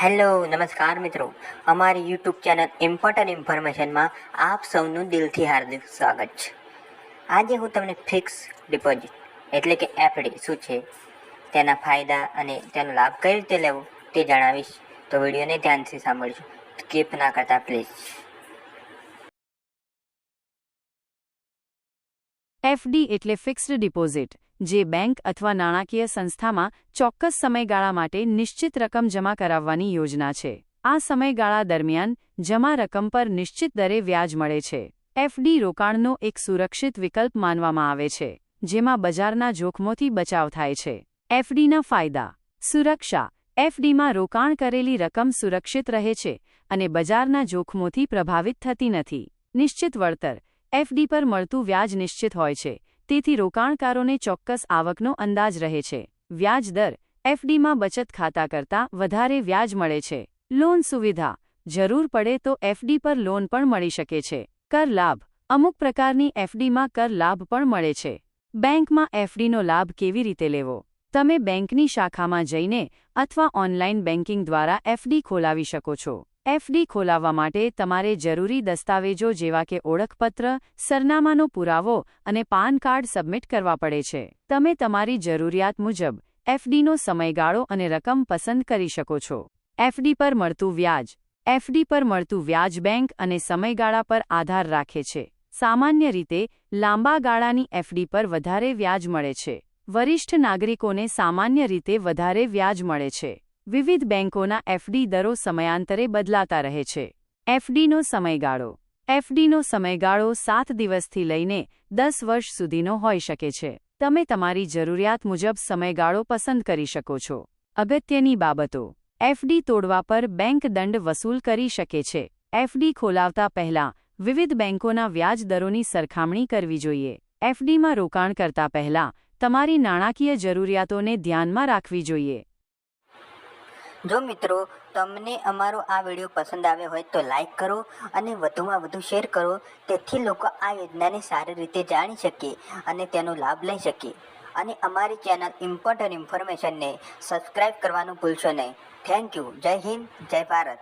Hello નમસ્કાર મિત્રો, અમારી યુટ્યુબ ચેનલ ઇમ્પોર્ટન્ટ ઇન્ફોર્મેશનમાં આપ સૌનું દિલથી હાર્દિક સ્વાગત છે. આજે હું તમને ફિક્સ ડિપોઝિટ એટલે કે એફડી શું છે, તેના ફાયદા અને તેનો લાભ કઈ રીતે લેવો તે જણાવીશ. તો વિડીયોને ધ્યાનથી સાંભળજો, સ્કીપ ના કરતા પ્લીઝ. એફડી એટલે ફિક્સ્ડ ડિપોઝિટ, જે બેંક અથવા નાણાકીય સંસ્થામાં ચોક્કસ સમયગાળા માટે નિશ્ચિત રકમ જમા કરાવવાની યોજના છે. આ સમયગાળા દરમિયાન જમા રકમ પર નિશ્ચિત દરે વ્યાજ મળે છે. એફડી રોકાણનો એક સુરક્ષિત વિકલ્પ માનવામાં આવે છે, જેમાં બજારના જોખમોથી બચાવ થાય છે. એફડીના ફાયદા: સુરક્ષા: એફડીમાં રોકાણ કરેલી રકમ સુરક્ષિત રહે છે અને બજારના જોખમોથી પ્રભાવિત થતી નથી. નિશ્ચિત વળતર: એફડી પર મળતું વ્યાજ નિશ્ચિત હોય છે, તેથી રોકાણકારોને ચોક્કસ આવકનો અંદાજ રહે છે. વ્યાજ દર: એફડીમાં બચત ખાતા કરતાં વધારે વ્યાજ મળે છે. લોન સુવિધા: જરૂર પડે તો એફડી પર લોન પણ મળી શકે છે. કર લાભ: અમુક પ્રકારની એફડીમાં કર લાભ પણ મળે છે. બેંકમાં એફડીનો લાભ કેવી રીતે લેવો? તમે બેંકની શાખામાં જઈને અથવા ઓનલાઈન બેન્કિંગ દ્વારા એફડી ખોલાવી શકો છો. એફડી ખોલાવવા માટે તમારે જરૂરી દસ્તાવેજો જેવા કે ઓળખપત્ર, સરનામાનો પુરાવો અને પાન કાર્ડ સબમિટ કરવા પડે છે. તમે તમારી જરૂરિયાત મુજબ એફડીનો સમયગાળો અને રકમ પસંદ કરી શકો છો. એફડી પર મળતું વ્યાજ: એફડી પર મળતું વ્યાજ બેંક અને સમયગાળા પર આધાર રાખે છે. સામાન્ય રીતે લાંબા ગાળાની એફડી પર વધારે વ્યાજ મળે છે. વરિષ્ઠ નાગરિકોને સામાન્ય રીતે વધારે વ્યાજ મળે છે. વિવિધ બેંકોના એફડી દરો સમયાંતરે બદલાતા રહે છે. એફડીનો સમયગાળો: એફડીનો સમયગાળો 7 દિવસથી લઈને 10 વર્ષ સુધીનો હોઈ શકે છે. તમે તમારી જરૂરિયાત મુજબ સમયગાળો પસંદ કરી શકો છો. અગત્યની બાબતો: એફડી તોડવા પર બેંક દંડ વસૂલ કરી શકે છે. એફડી ખોલાવતા પહેલા વિવિધ બેંકોના વ્યાજ દરોની સરખામણી કરવી જોઈએ. એફડીમાં રોકાણ કરતા પહેલા તમારી નાણાકીય જરૂરિયાતોને ધ્યાનમાં રાખવી જોઈએ. જો મિત્રો તમને અમારો આ વિડીયો પસંદ આવ્યો હોય તો લાઈક કરો અને વધુમાં વધુ શેર કરો, તેથી લોકો આ યોજનાને સારી રીતે જાણી શકે અને તેનો લાભ લઈ શકે. અને અમારી ચેનલ ઇમ્પોર્ટન્ટ ઇન્ફોર્મેશનને સબસ્ક્રાઈબ કરવાનું ભૂલશો નહીં. Thank you. જય હિન્દ, જય ભારત.